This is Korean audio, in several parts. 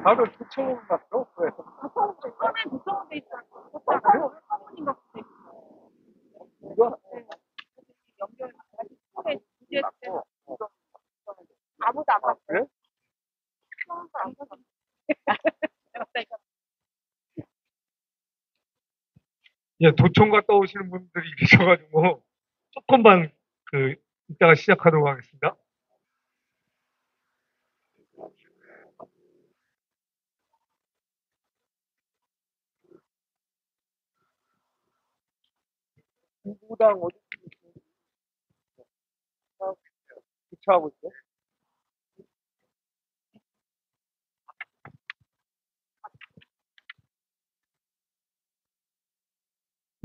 바로 부처님 같죠? 왜? 처음에 부처님 돼 있잖아. 사모님 같은 데 이거 연결 스쿨에 주제 아무도 안 봤어. 그래? 처음부터 안 봤어. 예, 도청 갔다 오시는 분들이 계셔가지고 조금만 이따가 시작하도록 하겠습니다. 중부당 어디 주차하고 있어?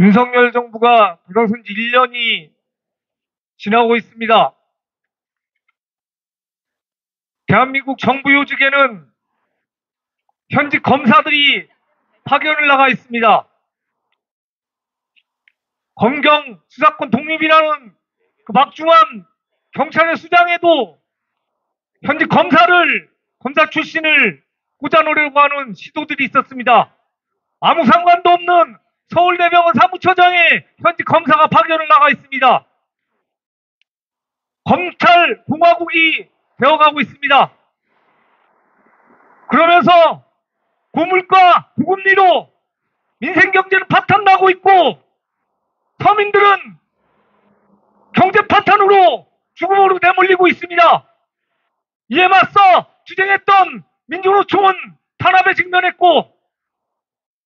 윤석열 정부가 들어선 지 1년이 지나고 있습니다. 대한민국 정부 요직에는 현직 검사들이 파견을 나가 있습니다. 검경 수사권 독립이라는 그 막중한 경찰의 수장에도 현직 검사 출신을 꽂아놓으려고 하는 시도들이 있었습니다. 아무 상관도 없는 서울대병원 사무처장에 현직 검사가 파견을 나가 있습니다. 검찰 공화국이 되어가고 있습니다. 그러면서 고물가 고금리로 민생 경제는 파탄나고 있고 서민들은 경제 파탄으로 죽음으로 내몰리고 있습니다. 이에 맞서 투쟁했던 민주노총은 탄압에 직면했고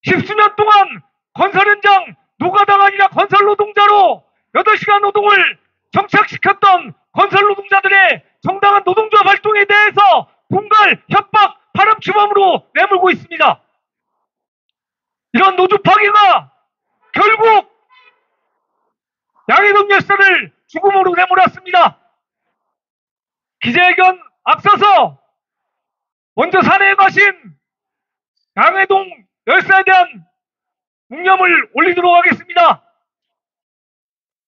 10수년 동안 건설 현장 노가다가 아니라 건설 노동자로 8시간 노동을 정착시켰던 건설 노동자들의 정당한 노동조합 활동에 대해서 공갈, 협박, 파렴치범으로 내몰고 있습니다. 이런 노조 파괴가 결국 양해동 열사를 죽음으로 내몰았습니다. 기자회견 앞서서 먼저 산해에 가신 양해동 열사에 대한 묵념을 올리도록 하겠습니다.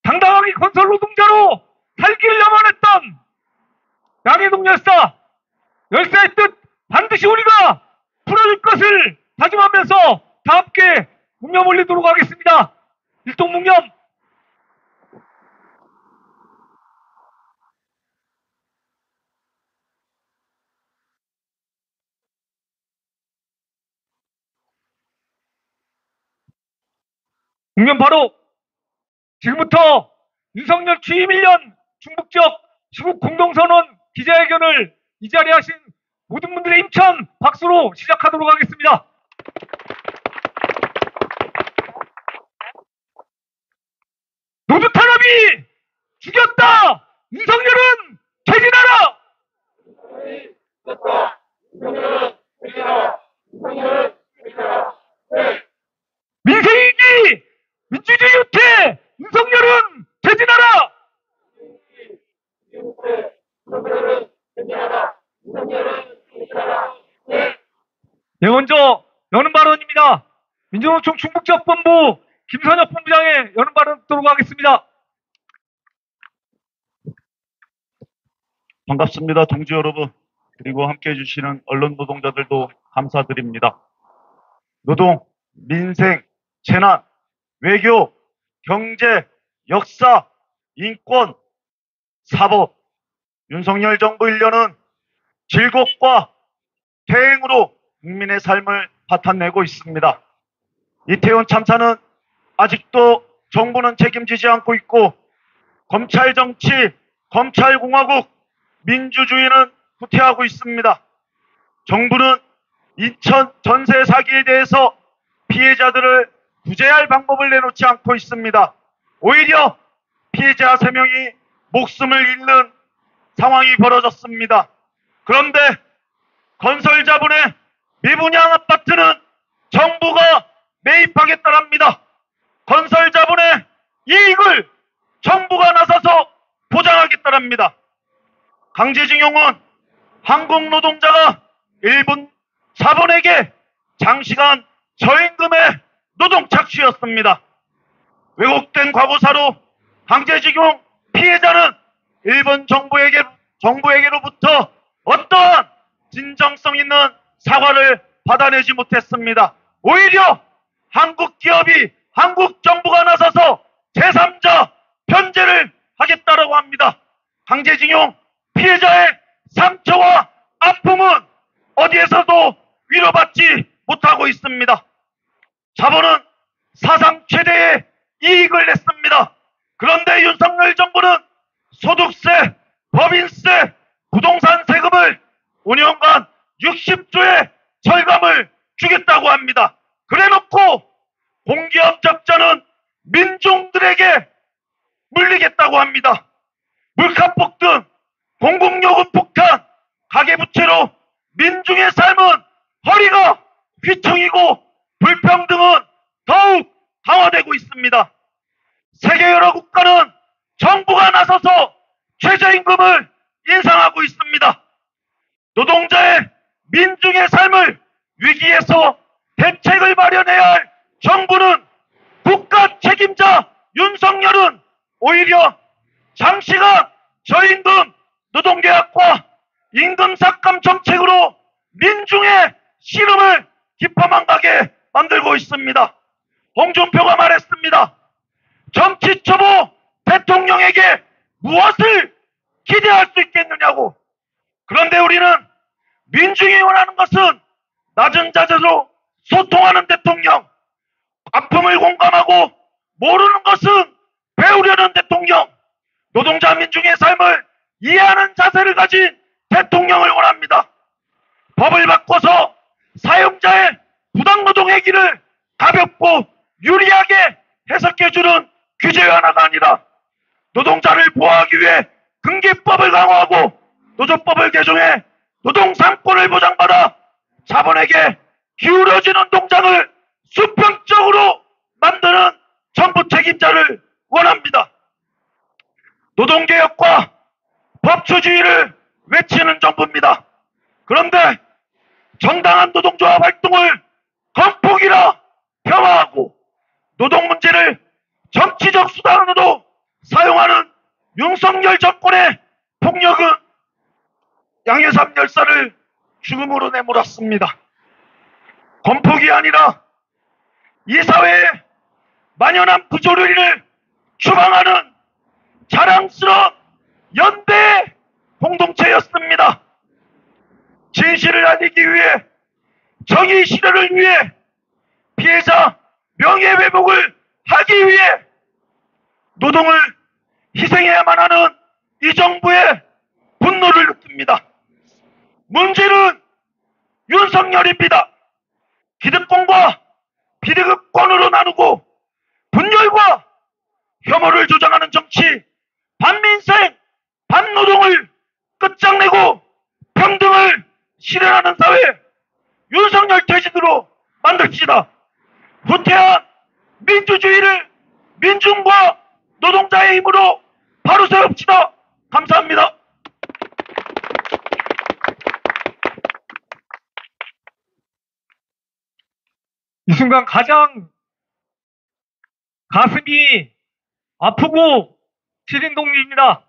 당당하게 건설 노동자로 살기를 염원했던 양해동 열사의 뜻 반드시 우리가 풀어줄 것을 다짐하면서 다 함께 묵념 올리도록 하겠습니다. 일동 묵념. 묵념 바로 지금부터 윤석열 취임 1년 충북지역 시국 공동선언 기자회견을 이 자리에 하신 모든 분들의 힘찬 박수로 시작하도록 하겠습니다. 노조 탄압이 죽였다! 윤석열은 퇴진하라! 민생이기 민주주의 유태 윤석열은 퇴진하라! 네, 먼저 여는 발언입니다. 민주노총 충북지역본부 김선혁 본부장의 여는 발언 듣도록 하겠습니다. 반갑습니다. 동지 여러분, 그리고 함께해 주시는 언론 노동자들도 감사드립니다. 노동, 민생, 재난, 외교, 경제, 역사, 인권, 사법, 윤석열 정부 1년은 질곡과 퇴행으로 국민의 삶을 파탄내고 있습니다. 이태원 참사는 아직도 정부는 책임지지 않고 있고 검찰 정치, 검찰공화국, 민주주의는 후퇴하고 있습니다. 정부는 인천 전세 사기에 대해서 피해자들을 구제할 방법을 내놓지 않고 있습니다. 오히려 피해자 3명이 목숨을 잃는 상황이 벌어졌습니다. 그런데 건설 자본의 미분양 아파트는 정부가 매입하겠다랍니다. 건설 자본의 이익을 정부가 나서서 보장하겠다랍니다. 강제징용은 한국 노동자가 일본 자본에게 장시간 저임금의 노동 착취였습니다. 왜곡된 과거사로 강제징용 피해자는 일본 정부에게로부터 어떠한 진정성 있는 사과를 받아내지 못했습니다. 오히려 한국 기업이, 한국 정부가 나서서 제3자 변제를 하겠다라고 합니다. 강제징용 피해자의 상처와 아픔은 어디에서도 위로받지 못하고 있습니다. 자본은 사상 최대의 이익을 냈습니다. 그런데 윤석열 정부는 소득세, 법인세, 부동산 세금을 5년간 60조의 절감을 주겠다고 합니다. 그래놓고 공기업 적자는 민중들에게 물리겠다고 합니다. 물가 폭등, 공공요금 폭탄, 가계부채로 민중의 삶은 허리가 휘청이고 불평등은 더욱 강화되고 있습니다. 세계 여러 국가는 정부가 나서서 최저임금을 인상하고 있습니다. 노동자의, 민중의 삶을 위기에서 대책을 마련해야 할 정부는, 국가 책임자 윤석열은 오히려 장시간 저임금 노동계약과 임금 삭감 정책으로 민중의 시름을 깊어만 가게 만들고 있습니다. 홍준표가 말했습니다. 정치 초보 대통령에게 무엇을 기대할 수 있겠느냐고. 그런데 우리는 민중이 원하는 것은 낮은 자세로 소통하는 대통령, 아픔을 공감하고 모르는 것은 배우려는 대통령, 노동자 민중의 삶을 이해하는 자세를 가진 대통령을 원합니다. 법을 바꿔서 사용자의 부당노동행위를 가볍고 유리하게 해석해주는 규제 완화가 아니라 노동자를 보호하기 위해 근기법을 강화하고 노조법을 개정해 노동상권을 보장받아 자본에게 기울어지는 농장을 수평적으로 만드는 정부 책임자를 원합니다. 노동개혁과 법치주의를 외치는 정부입니다. 그런데 정당한 노동조합 활동을 건폭이라 폄하하고 노동 문제를 정치적 수단으로 사용하는 윤석열 정권의 폭력은 양해삼 열사를 죽음으로 내몰았습니다. 건폭이 아니라 이 사회에 만연한 부조리를 추방하는 자랑스러운 연대 공동체였습니다. 진실을 알리기 위해, 정의 실현을 위해, 피해자 명예회복을 하기 위해 노동을 희생해야만 하는 이 정부의 분노를 느낍니다. 문제는 윤석열입니다. 기득권과 비리급권으로 나누고 분열과 혐오를 조장하는 정치, 반민생, 반노동을 끝장내고 평등을 실현하는 사회, 윤석열 퇴진으로 만듭시다. 후퇴한 민주주의를 민중과 노동자의 힘으로 바로 세웁시다. 감사합니다. 이 순간 가장 가슴이 아프고 시린 동료입니다.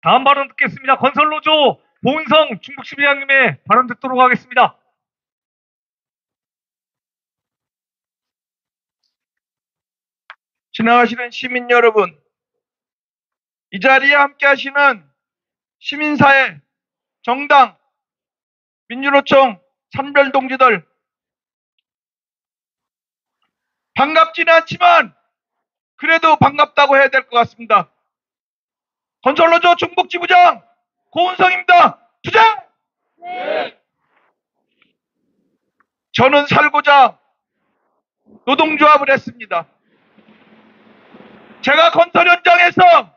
다음 발언 듣겠습니다. 건설노조 보은성 중북12장님의 발언 듣도록 하겠습니다. 지나가시는 시민 여러분, 이 자리에 함께 하시는 시민사회, 정당, 민주노총, 산별동지들, 반갑지는 않지만 그래도 반갑다고 해야 될 것 같습니다. 건설노조 중북지부장 고은성입니다. 투쟁! 네. 저는 살고자 노동조합을 했습니다. 제가 건설 현장에서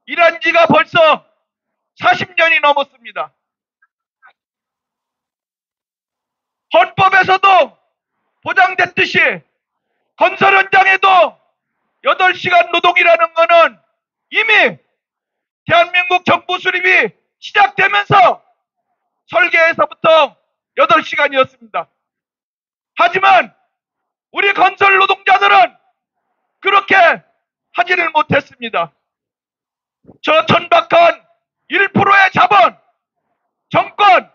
일한 지가 벌써 40년이 넘었습니다. 헌법에서도 보장됐듯이 건설 현장에도 8시간 노동이라는 거는 이미 대한민국 정부 수립이 시작되면서 설계에서부터 8시간이었습니다. 하지만 우리 건설 노동자들은 그렇게 하지를 못했습니다. 저 천박한 1%의 자본, 정권,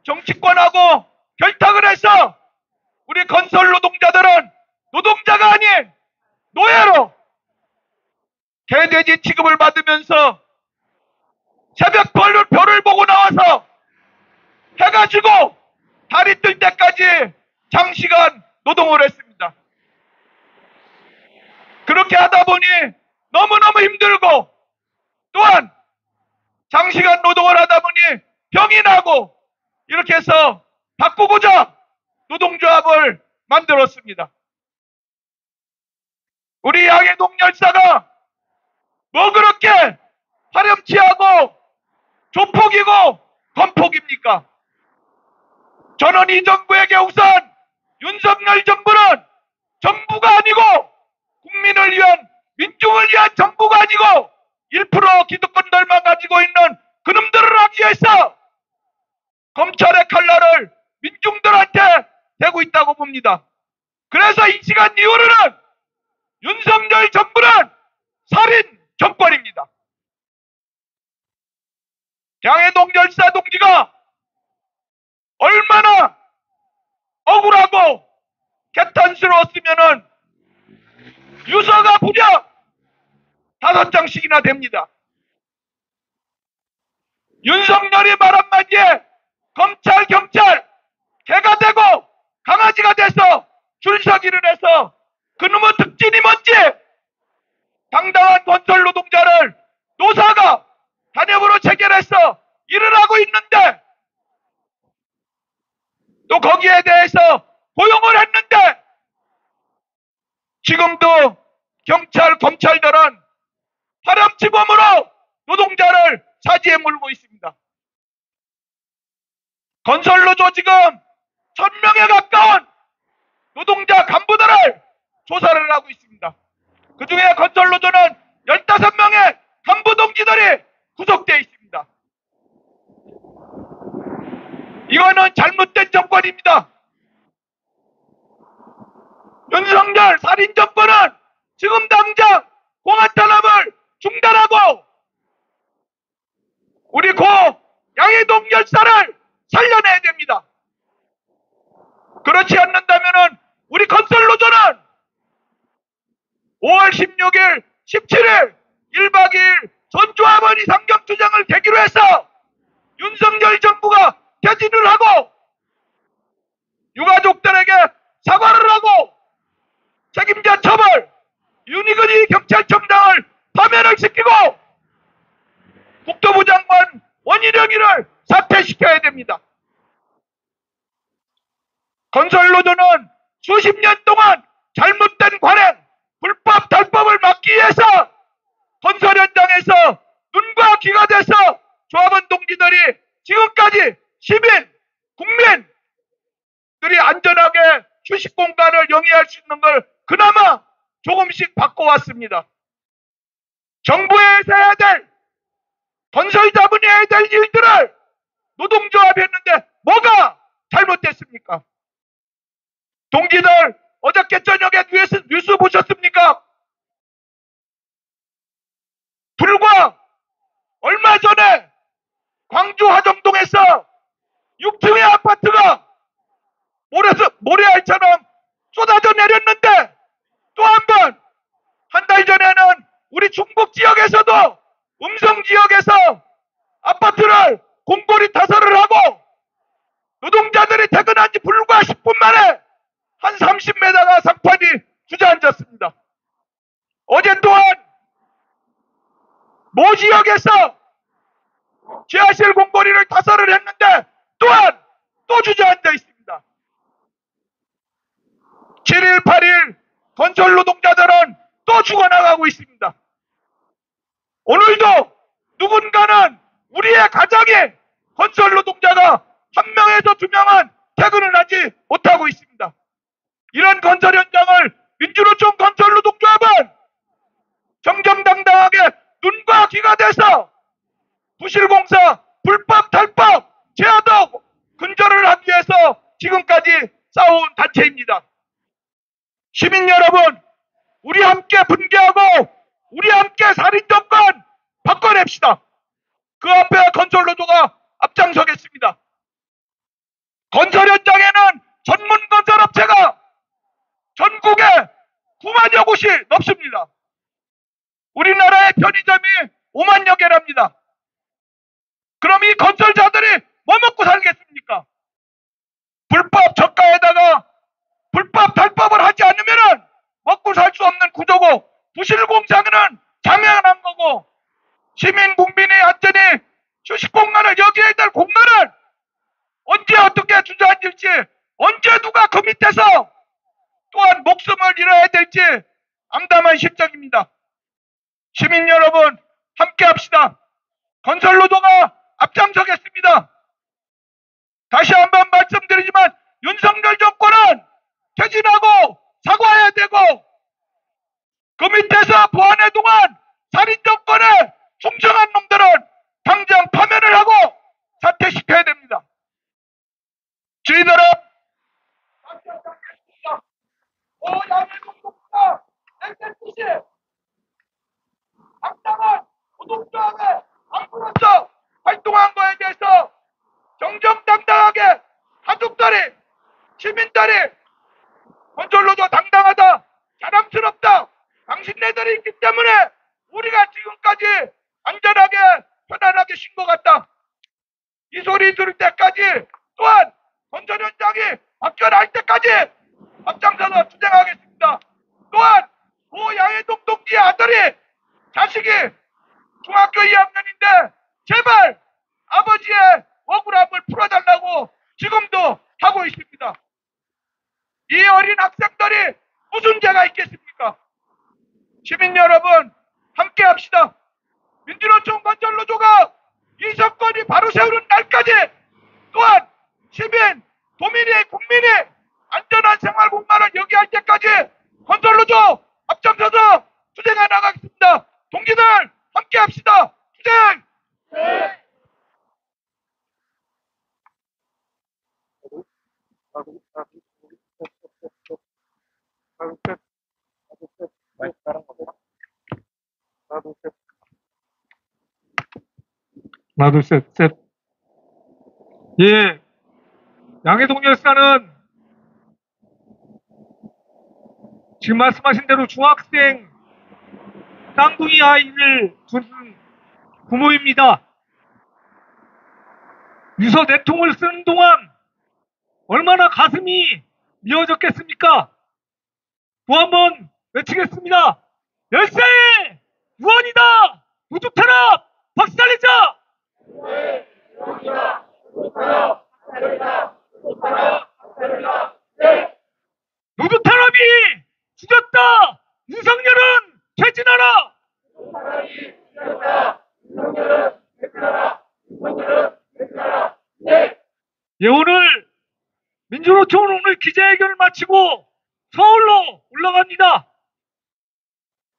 정치권하고 건설 노동자들은 노동자가 아닌 노예로 개돼지 취급을 받으면서 새벽 별을 보고 나와서 해가 지고 달이 뜰 때까지 장시간 노동을 했습니다. 그렇게 하다 보니 너무너무 힘들고 또한 장시간 노동을 하다 보니 병이 나고 이렇게 해서 바꾸고자 노동조합을 만들었습니다. 우리 양해동열사가 뭐 그렇게 파렴치하고 조폭이고 건폭입니까? 저는 이 정부에게 우선 윤석열 정부는 정부가 아니고 국민을 위한 민중을 위한 정부가 아니고 1% 기득권들만 가지고 있는 그놈들을 하기 위해서 검찰의 칼날을 민중들한테 대고 있다고 봅니다. 그래서 이 시간 이후로는 윤석열 정부는 살인 정권입니다. 양해동 열사 동지가 얼마나 억울하고 개탄스러웠으면은 유서가 무려 5장씩이나 됩니다. 윤석열이 말 한마디에 검찰, 경찰, 개가 되고 강아지가 돼서 줄서기를 해서 그놈의 특징이 뭔지 당당한 건설 노동자를 노사가 단협으로 체결해서 일을 하고 있는데 또 거기에 대해서 고용을 했는데 지금도 경찰, 검찰들은 파렴치범으로 노동자를 사지에 물고 있습니다. 건설노조 지금 1000명에 가까운 노동자 간부들을 조사를 하고 있습니다. 그 중에 건설노조는 15명의 간부 동지들이 구속되어 있습니다. 이거는 잘못된 정권입니다. 윤석열 살인 정권은 지금 당장 공안탄압을 중단하고 우리 고 양해동 열사를 살려내야 됩니다. 그렇지 않는다면은 우리 건설노조는 5월 16일, 17일 1박 2일 전조합원이 상경투쟁을 계기로 해서 윤석열 정부가 퇴진을 하고 유가족들에게 사과를 하고 책임자 처벌, 윤희근이 경찰청장을 파면을 시키고 국토부 장관 원희룡이를 사퇴시켜야 됩니다. 건설노조는 수십 년 동안 잘못된 관행, 불법 탈법을 막기 위해서 건설 현장에서 눈과 귀가 돼서 조합원 동지들이 지금까지 시민, 국민들이 안전하게 휴식 공간을 영위할 수 있는 걸 그나마 조금씩 바꿔왔습니다. 정부에서 해야 될, 건설 자본이 해야 될 일들을 노동조합이 했는데 뭐가 잘못됐습니까? 동지들 어저께 저녁에 뉴스 보셨습니까? 불과 얼마 전에 광주 화정동에서 6층의 아파트가 모래알처럼 쏟아져 내렸는데 또 한 번 한 달 전에는 우리 충북 지역에서도 음성 지역에서 아파트를 공고리 타설을 하고 노동자들이 퇴근한 지 불과 10분 만에 한 30m가 상판이 주저앉았습니다. 어제 또한 모 지역에서 지하실 공고리를 타설을 했는데 또한 또 주저앉아 있습니다. 7일, 8일 건설 노동자들은 또 죽어나가고 있습니다. 오늘도 누군가는 우리의 가정이 건설 노동자가 1명에서 2명은 퇴근을 하지 못하고 있습니다. 이런 건설 현장을 민주노총 건설 노동조합은 정정당당하게 눈과 귀가 돼서 부실공사, 불법 탈법, 제하도 근절을 하기 위해서 지금까지 싸워온 단체입니다. 시민 여러분, 우리 함께 분개하고 우리 함께 살인정권 바꿔냅시다. 그 앞에 건설노조가 앞장서겠습니다. 건설 현장에는 전문 건설업체가 전국에 9만여 곳이 넘습니다. 우리나라의 편의점이 5만여 개랍니다. 그럼 이 건설자들이 뭐 먹고 살겠습니까? 불법 저가에다가 불법 탈법을 하지 않으면 먹고 살 수 없는 구조고, 부실공사는 당연한 거고, 시민 국민의 안전이 주식공간을 여기에 될 공간을 언제 어떻게 주저앉을지, 언제 누가 그 밑에서 또한 목숨을 잃어야 될지 암담한 실정입니다. 시민 여러분, 함께 합시다. 건설노조가 앞장서겠습니다. 다시 한번 말씀드리지만 윤석열 정권은 퇴진하고 사과해야 되고, 그 밑에서 보안의 동안 살인 정권에 충성한 놈들은 당장 파면을 하고 사퇴시켜야 됩니다. 저희들은 양해동동보다 SNCC 당당한 노동조합의 안부로서 활동한 거에 대해서 정정당당하게 가족들이, 시민들이 건설노조 당당하다, 자랑스럽다, 당신네들이 있기 때문에 우리가 지금까지 안전하게 편안하게 쉰 것 같다, 이 소리 들을 때까지, 또한 건설 현장이 박혀날 때까지 앞장서서 투쟁하겠습니다. 또한 양해동 동지의 아들이, 자식이 중학교 2학년인데 제발 아버지의 억울함을 풀어달라고 지금도 하고 있습니다. 이 어린 학생들이 무슨 죄가 있겠습니까? 시민 여러분, 함께 합시다. 민주노총 건설노조가 이 정권이 바로 세우는 날까지, 또한 시민, 도민이, 국민이 안전한 생활 공간을 여기할 때까지 건설노조 앞장서서 투쟁해 나가겠습니다. 동지들 함께 합시다. 투쟁! 하나, 둘, 셋, 셋. 예. 양해동 열사는 지금 말씀하신 대로 중학생 쌍둥이 아이를 둔 부모입니다. 유서 네 통을 쓰는 동안 얼마나 가슴이 미어졌겠습니까? 또 한 번 외치겠습니다. 열사의 유언이다! 노조 탄압! 박수 달리자! 노조 탄압이 죽였다! 윤석열은 퇴진하라! 예, 오늘 민주노총은 오늘 기자회견을 마치고 서울로 올라갑니다.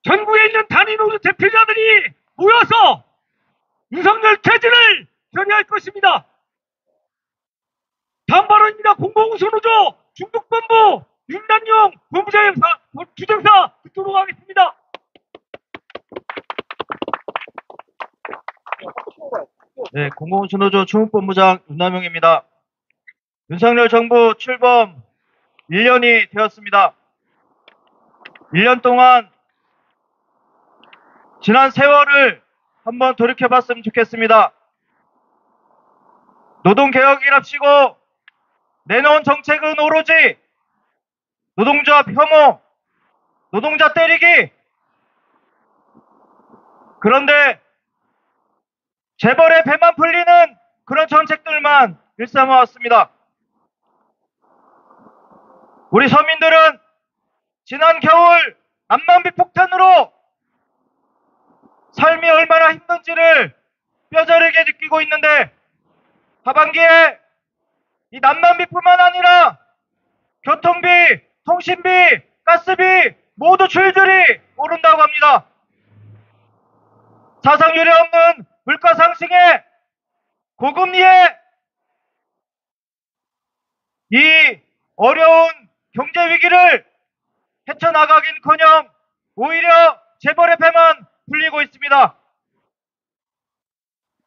전국에 있는 단위노조 대표자들이 모여서 윤석열 퇴진을 결의할 것입니다. 다음 발언입니다. 공공운수노조 중북본부 윤남용 주정사 듣도록 하겠습니다. 네, 공공운수노조 충북본부장 윤남용입니다. 윤석열 정부 출범 1년이 되었습니다. 1년 동안 지난 세월을 한번 돌이켜봤으면 좋겠습니다. 노동개혁이랍시고 내놓은 정책은 오로지 노동조합 혐오, 노동자 때리기. 그런데 재벌의 배만 풀리는 그런 정책들만 일삼아왔습니다. 우리 서민들은 지난 겨울 난방비 폭탄으로 삶이 얼마나 힘든지를 뼈저리게 느끼고 있는데, 하반기에 이 난방비뿐만 아니라 교통비, 통신비, 가스비 모두 줄줄이 오른다고 합니다. 사상 유례 없는 물가 상승에 고금리에 이 어려운 경제 위기를 헤쳐나가긴커녕 오히려 재벌의 배만 풀리고 있습니다.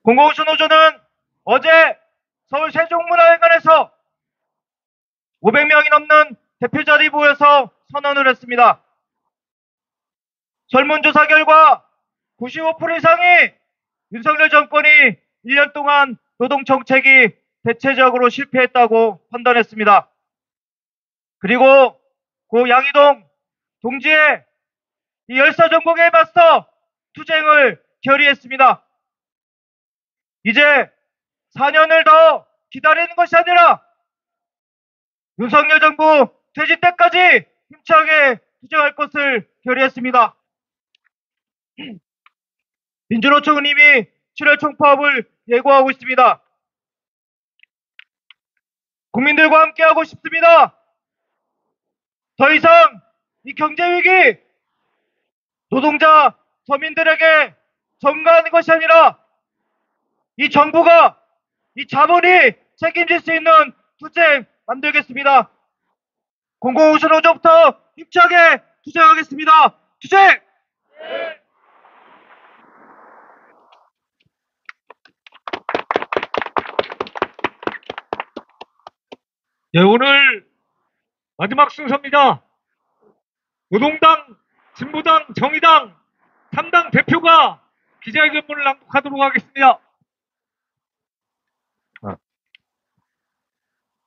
공공운수노조는 어제 서울 세종문화회관에서 500명이 넘는 대표 자리 모여서 선언을 했습니다. 설문조사 결과 95% 이상이 윤석열 정권이 1년 동안 노동정책이 대체적으로 실패했다고 판단했습니다. 그리고 고 양이동 동지의 이 열사전공에 맞서 투쟁을 결의했습니다. 이제 4년을 더 기다리는 것이 아니라 윤석열 정부 퇴진 때까지 힘차게 투쟁할 것을 결의했습니다. 민주노총은 이미 7월 총파업을 예고하고 있습니다. 국민들과 함께하고 싶습니다. 더 이상 이 경제위기 노동자, 서민들에게 전가하는 것이 아니라 이 정부가, 이 자본이 책임질 수 있는 투쟁 만들겠습니다. 공공우수 노조부터 힘차게 투쟁하겠습니다. 투쟁! 네, 오늘 마지막 순서입니다. 노동당, 진보당, 정의당 3당 대표가 기자회견문을 낭독하도록 하겠습니다.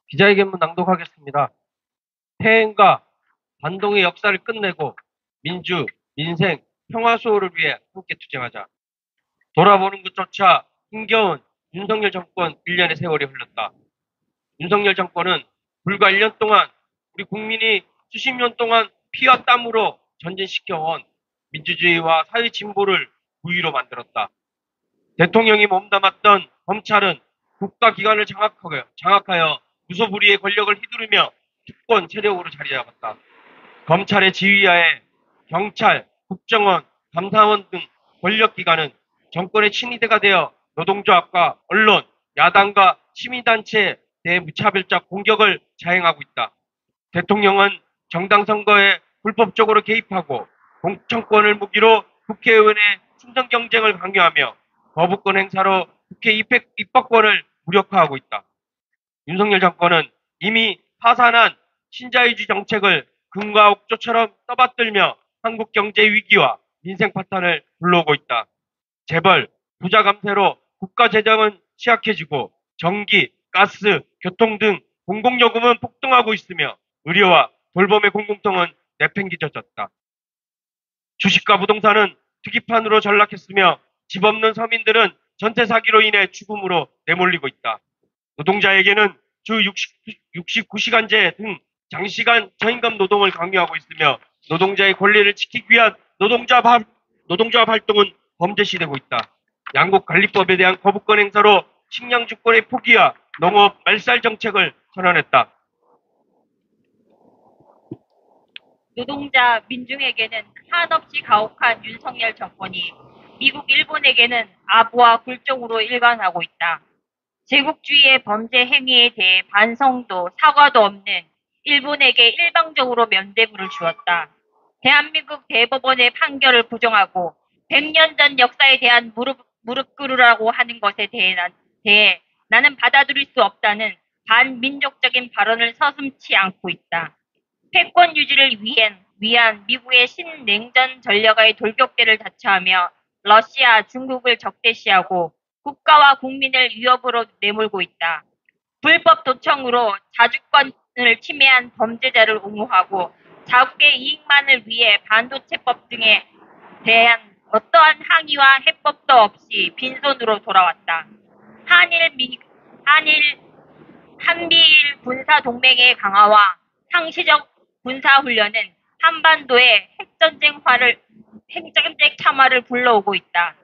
기자회견문 낭독하겠습니다. 폐행과 반동의 역사를 끝내고 민주, 민생, 평화 수호를 위해 함께 투쟁하자. 돌아보는 것조차 힘겨운 윤석열 정권 1년의 세월이 흘렀다. 윤석열 정권은 불과 1년 동안 우리 국민이 수십 년 동안 피와 땀으로 전진시켜온 민주주의와 사회 진보를 부위로 만들었다. 대통령이 몸담았던 검찰은 국가기관을 장악하여 무소불위의 권력을 휘두르며 특권 세력으로 자리 잡았다. 검찰의 지휘하에 경찰, 국정원, 감사원 등 권력기관은 정권의 친위대가 되어 노동조합과 언론, 야당과 시민단체에 대해 무차별적 공격을 자행하고 있다. 대통령은 정당 선거에 불법적으로 개입하고 공천권을 무기로 국회의원의 충성 경쟁을 강요하며 거부권 행사로 국회 입법권을 무력화하고 있다. 윤석열 정권은 이미 파산한 신자유주의 정책을 금과 옥조처럼 떠받들며 한국 경제 위기와 민생 파탄을 불러오고 있다. 재벌, 부자 감세로 국가 재정은 취약해지고 전기, 가스, 교통 등 공공요금은 폭등하고 있으며 의료와 돌봄의 공공통은 내팽개쳐졌다. 주식과 부동산은 투기판으로 전락했으며 집 없는 서민들은 전세 사기로 인해 죽음으로 내몰리고 있다. 노동자에게는 주 69시간제 등 장시간 저임금 노동을 강요하고 있으며 노동자의 권리를 지키기 위한 노동조합 활동은 범죄시되고 있다. 양국관리법에 대한 거부권 행사로 식량 주권의 포기와 농업 말살 정책을 선언했다. 노동자, 민중에게는 한없이 가혹한 윤석열 정권이 미국, 일본에게는 아부와 굴종으로 일관하고 있다. 제국주의의 범죄 행위에 대해 반성도 사과도 없는 일본에게 일방적으로 면죄부를 주었다. 대한민국 대법원의 판결을 부정하고 100년 전 역사에 대한 무릎 꿇으라고 하는 것에 대해 나는 받아들일 수 없다는 반민족적인 발언을 서슴지 않고 있다. 패권 유지를 위한 미국의 신냉전 전략의 돌격대를 자처하며 러시아, 중국을 적대시하고 국가와 국민을 위협으로 내몰고 있다. 불법 도청으로 자주권을 침해한 범죄자를 옹호하고 자국의 이익만을 위해 반도체법 등에 대한 어떠한 항의와 해법도 없이 빈손으로 돌아왔다. 한미일 군사 동맹의 강화와 상시적 군사 훈련은 한반도의 핵전쟁 참화를 불러오고 있다.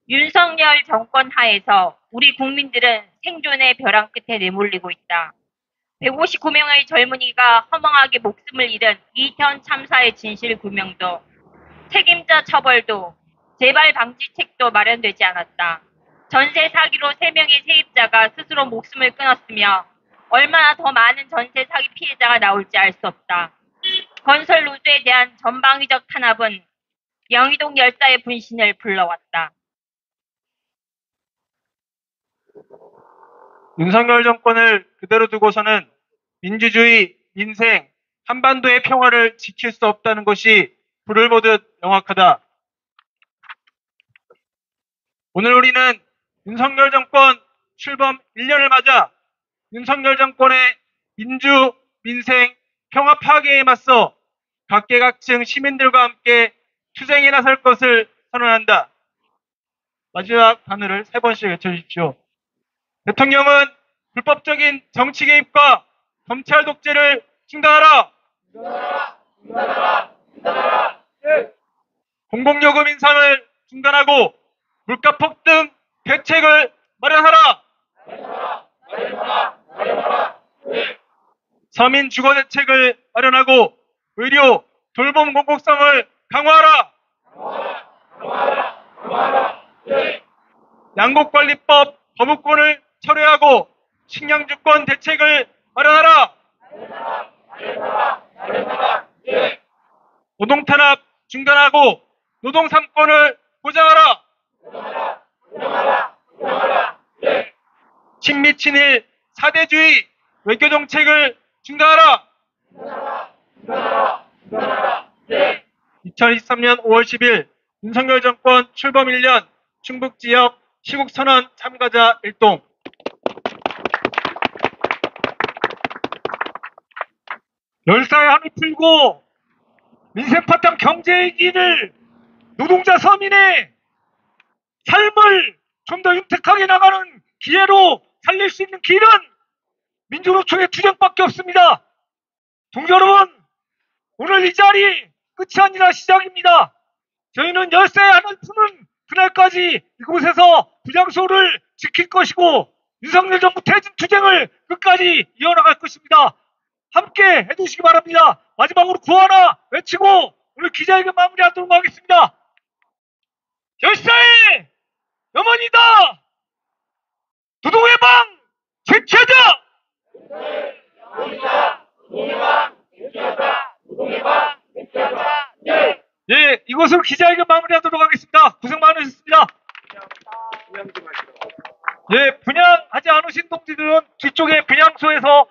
윤석열 정권 하에서 우리 국민들은 생존의 벼랑 끝에 내몰리고 있다. 159명의 젊은이가 허망하게 목숨을 잃은 이태원 참사의 진실 규명도 책임자 처벌도 재발 방지책도 마련되지 않았다. 전세 사기로 3명의 세입자가 스스로 목숨을 끊었으며 얼마나 더 많은 전세 사기 피해자가 나올지 알 수 없다. 건설 노조에 대한 전방위적 탄압은 영희동 열사의 분신을 불러왔다. 윤석열 정권을 그대로 두고서는 민주주의, 민생, 한반도의 평화를 지킬 수 없다는 것이 불을 보듯 명확하다. 오늘 우리는 윤석열 정권 출범 1년을 맞아 윤석열 정권의 민주, 민생, 평화 파괴에 맞서 각계각층 시민들과 함께 투쟁에 나설 것을 선언한다. 마지막 단어를 3번씩 외쳐주십시오. 대통령은 불법적인 정치 개입과 검찰 독재를 중단하라. 공공요금 인상을 중단하고 물가 폭등 대책을 마련하라. 서민 주거 대책을 마련하고 의료, 돌봄 공공성을 강화하라. 양곡관리법 거부권을 철회하고 식량주권 대책을 마련하라. 노동탄압 중단하고 노동 3권을 보장하라. 친미 친일 사대주의 외교정책을 중단하라. 2023년 5월 10일 윤석열 정권 출범 1년 충북지역 시국선언 참가자 일동. 열사의 한을 풀고 민생 파탄 경제 위기를 노동자 서민의 삶을 좀 더 윤택하게 나가는 기회로 살릴 수 있는 길은 민주노총의 투쟁밖에 없습니다. 동지 여러분, 오늘 이 자리 끝이 아니라 시작입니다. 저희는 열사의 한을 푸는 그날까지 이곳에서 부장소를 지킬 것이고 윤석열 정부 퇴진 투쟁을 끝까지 이어나갈 것입니다. 함께 해주시기 바랍니다. 마지막으로 구호 하나 외치고 오늘 기자회견 마무리하도록 하겠습니다. 열사의 염원이다. 노동의 방 제치하자. 예, 이것으로 기자회견 마무리하도록 하겠습니다. 고생 많으셨습니다. 예, 분양하지 않으신 동지들은 뒤쪽에 분양소에서